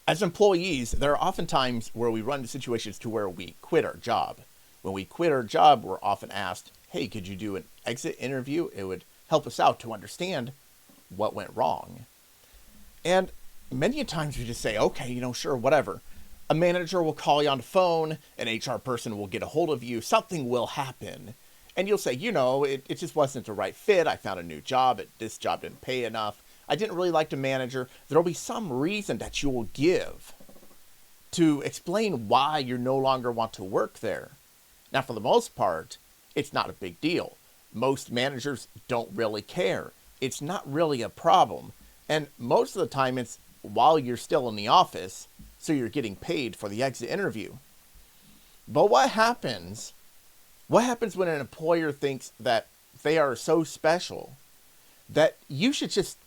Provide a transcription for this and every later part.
As employees, there are often times where we run into situations to where we quit our job. When we quit our job, we're often asked, hey, could you do an exit interview? It would help us out to understand what went wrong. And many times we just say, okay, sure, whatever. A manager will call you on the phone, an HR person will get a hold of you, something will happen. And you'll say, it just wasn't the right fit. I found a new job. This job didn't pay enough. I didn't really like the manager. There'll be some reason that you will give to explain why you no longer want to work there. Now, for the most part, it's not a big deal. Most managers don't really care. It's not really a problem. And most of the time, it's while you're still in the office, so you're getting paid for the exit interview. But what happens? What happens when an employer thinks that they are so special that you should just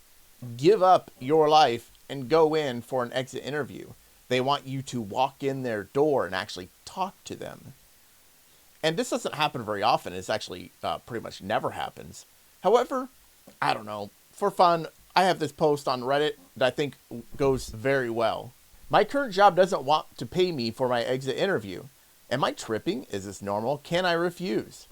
give up your life and go in for an exit interview? They want you to walk in their door and actually talk to them. And this doesn't happen very often. It's actually pretty much never happens. However, I don't know. For fun, I have this post on Reddit that I think goes very well. My current job doesn't want to pay me for my exit interview. Am I tripping? Is this normal? Can I refuse?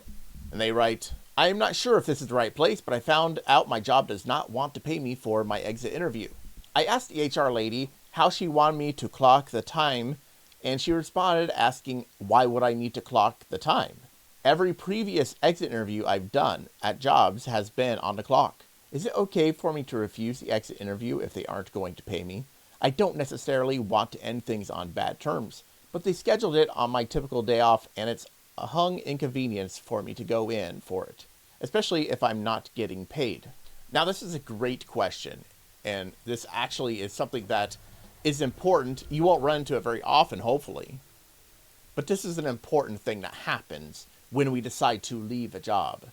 And they write, I am not sure if this is the right place, but I found out my job does not want to pay me for my exit interview. I asked the HR lady how she wanted me to clock the time, and she responded asking why would I need to clock the time. Every previous exit interview I've done at jobs has been on the clock. Is it okay for me to refuse the exit interview if they aren't going to pay me? I don't necessarily want to end things on bad terms, but they scheduled it on my typical day off, and it's a hung inconvenience for me to go in for it, especially if I'm not getting paid. Now, this is a great question, and this actually is something that is important. You won't run into it very often, hopefully, but this is an important thing that happens when we decide to leave a job.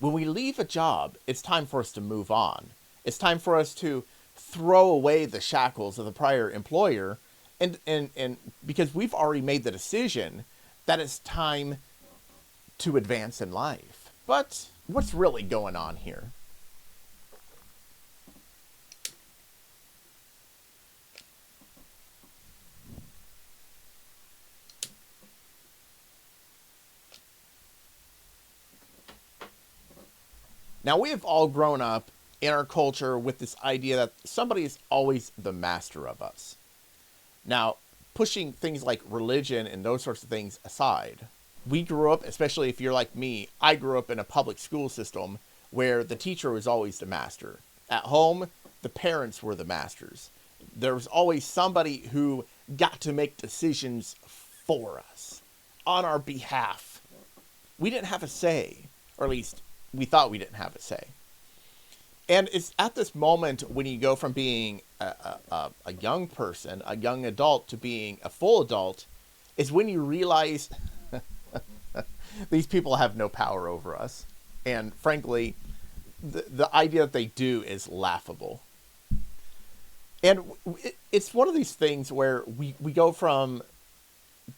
When we leave a job, it's time for us to move on. It's time for us to throw away the shackles of the prior employer, and because we've already made the decision that it's time to advance in life. But what's really going on here? Now, we have all grown up in our culture with this idea that somebody is always the master of us. Now, pushing things like religion and those sorts of things aside, we grew up, especially if you're like me, I grew up in a public school system where the teacher was always the master. At home, the parents were the masters. There was always somebody who got to make decisions for us, on our behalf. We didn't have a say, or at least we thought we didn't have a say. And it's at this moment when you go from being a young person, a young adult, to being a full adult, is when you realize these people have no power over us. And frankly, the idea that they do is laughable. And it's one of these things where we go from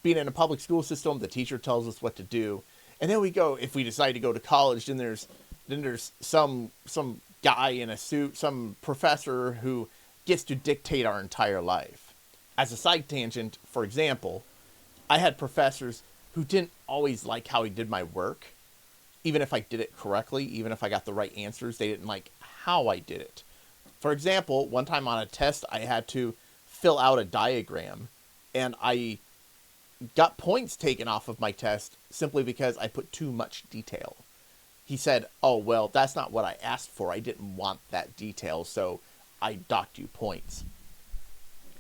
being in a public school system, the teacher tells us what to do, and then we go, if we decide to go to college, then there's some guy in a suit, some professor who gets to dictate our entire life. As a side tangent, for example, I had professors who didn't always like how I did my work. Even if I did it correctly, even if I got the right answers, they didn't like how I did it. For example, one time on a test, I had to fill out a diagram, and I got points taken off of my test simply because I put too much detail. He said, oh, well, that's not what I asked for. I didn't want that detail, so I docked you points.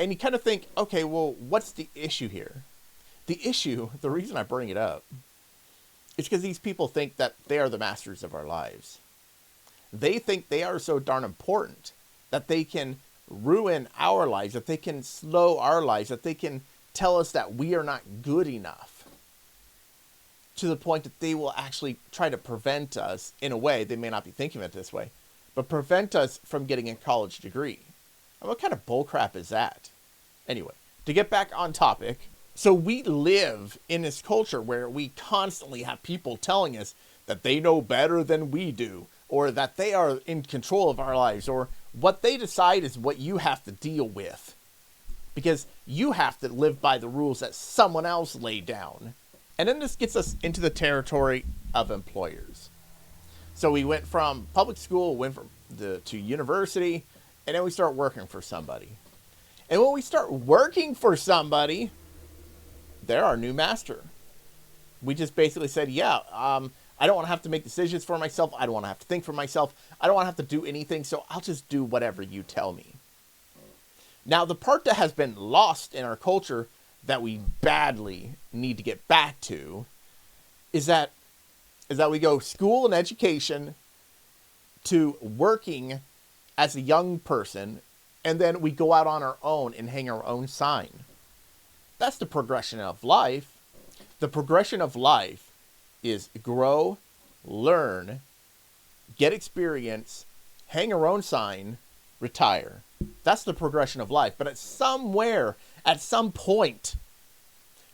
And you kind of think, okay, well, what's the issue here? The issue, the reason I bring it up, is because these people think that they are the masters of our lives. They think they are so darn important that they can ruin our lives, that they can slow our lives, that they can tell us that we are not good enough, to the point that they will actually try to prevent us, in a way, they may not be thinking of it this way, but prevent us from getting a college degree. And what kind of bullcrap is that? Anyway, to get back on topic, so we live in this culture where we constantly have people telling us that they know better than we do, or that they are in control of our lives, or what they decide is what you have to deal with. because you have to live by the rules that someone else laid down. And then this gets us into the territory of employers. So we went from public school, to university, and then we start working for somebody. And when we start working for somebody, they're our new master. We just basically said, yeah, I don't want to have to make decisions for myself. I don't want to have to think for myself. I don't want to have to do anything, so I'll just do whatever you tell me. Now, the part that has been lost in our culture that we badly need to get back to is that we go school and education to working as a young person, and then we go out on our own and hang our own sign. That's the progression of life. The progression of life is grow, learn, get experience, hang our own sign, retire. That's the progression of life. But at some point,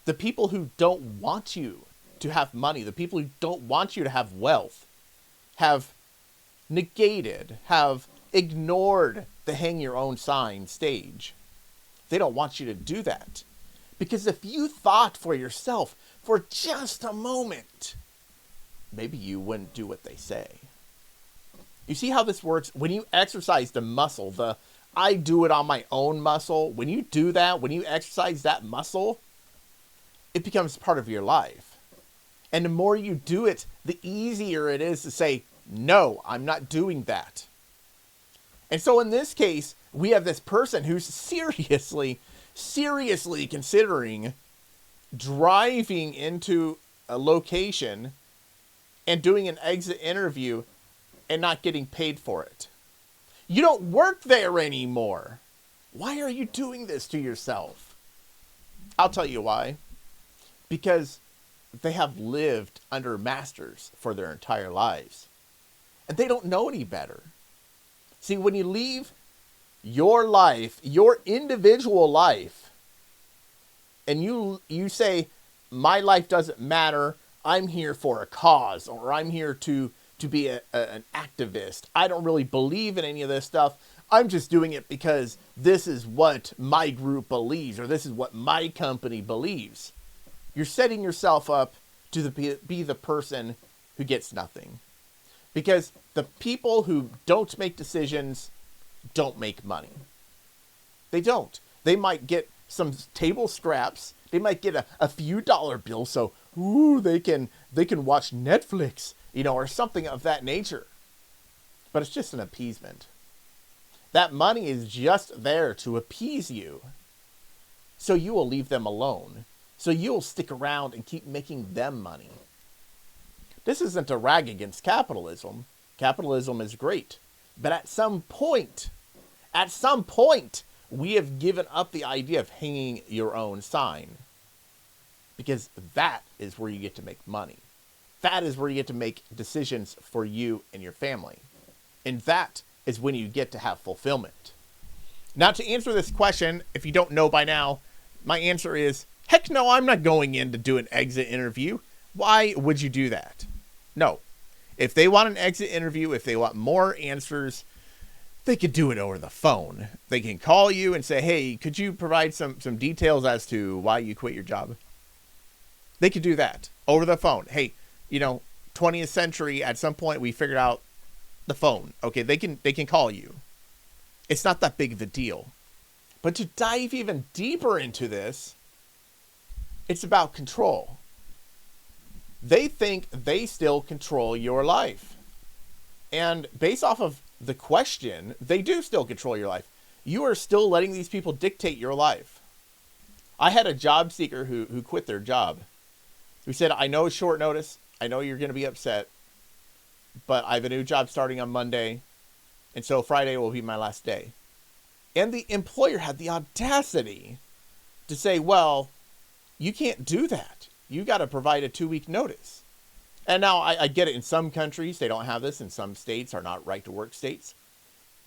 the people who don't want you to have money, the people who don't want you to have wealth, have negated, have ignored the hang your own sign stage. They don't want you to do that. Because if you thought for yourself for just a moment, maybe you wouldn't do what they say. You see how this works? When you exercise the muscle, the I do it on my own muscle, when you do that, when you exercise that muscle, it becomes part of your life. And the more you do it, the easier it is to say, no, I'm not doing that. And so in this case, we have this person who's seriously considering driving into a location and doing an exit interview and not getting paid for it. You don't work there anymore. Why are you doing this to yourself? I'll tell you why. Because they have lived under masters for their entire lives. And they don't know any better. See, when you leave your life, your individual life, and you say, my life doesn't matter, I'm here for a cause, or I'm here to be an activist. I don't really believe in any of this stuff. I'm just doing it because this is what my group believes, or this is what my company believes. You're setting yourself up to be the person who gets nothing. Because the people who don't make decisions don't make money. They don't. They might get some table scraps. They might get a few dollar bills, so they can watch Netflix, or something of that nature. But it's just an appeasement. That money is just there to appease you. So you will leave them alone. So you'll stick around and keep making them money. This isn't a rag against capitalism. Capitalism is great. But at some point, we have given up the idea of hanging your own sign. Because that is where you get to make money. That is where you get to make decisions for you and your family. And that is when you get to have fulfillment. Now, to answer this question, if you don't know by now, my answer is, heck no, I'm not going in to do an exit interview. Why would you do that? No. If they want an exit interview, if they want more answers, they could do it over the phone. They can call you and say, hey, could you provide some details as to why you quit your job? They could do that over the phone. Hey, 20th century, at some point we figured out the phone. Okay, they can call you. It's not that big of a deal. But to dive even deeper into this, it's about control. They think they still control your life. And based off of the question, they do still control your life. You are still letting these people dictate your life. I had a job seeker who quit their job, who said, I know it's short notice. I know you're going to be upset, but I have a new job starting on Monday, and so Friday will be my last day. And the employer had the audacity to say, well, you can't do that. You got to provide a 2-week notice. And now I get it. In some countries, they don't have this. In some states are not right to work states.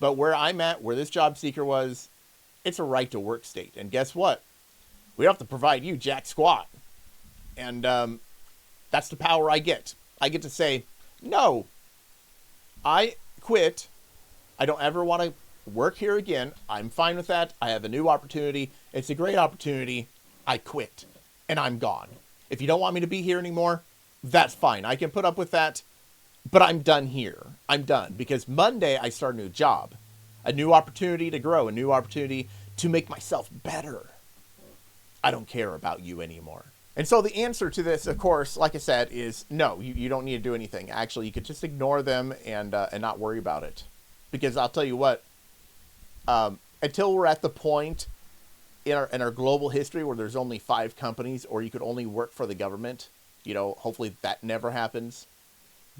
But where I'm at, where this job seeker was, it's a right to work state. And guess what? We don't have to provide you jack squat. And that's the power I get. I get to say, no, I quit. I don't ever want to work here again. I'm fine with that. I have a new opportunity. It's a great opportunity. I quit and I'm gone. If you don't want me to be here anymore, that's fine. I can put up with that, but I'm done here. I'm done because Monday I start a new job, a new opportunity to grow, a new opportunity to make myself better. I don't care about you anymore. And so the answer to this, of course, like I said, is no, you don't need to do anything. Actually, you could just ignore them and not worry about it. Because I'll tell you what, until we're at the point in our global history where there's only 5 companies or you could only work for the government, hopefully that never happens.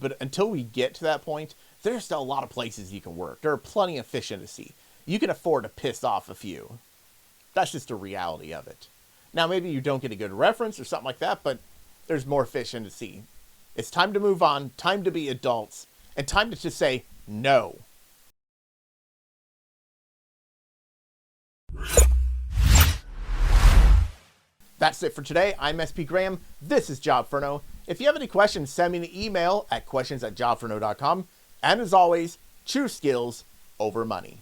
But until we get to that point, there's still a lot of places you can work. There are plenty of fish in the sea. You can afford to piss off a few. That's just the reality of it. Now, maybe you don't get a good reference or something like that, but there's more fish in the sea. It's time to move on, time to be adults, and time to just say no. That's it for today. I'm SP Graham. This is Jobferno. If you have any questions, send me an email at questions@jobferno.com. And as always, choose skills over money.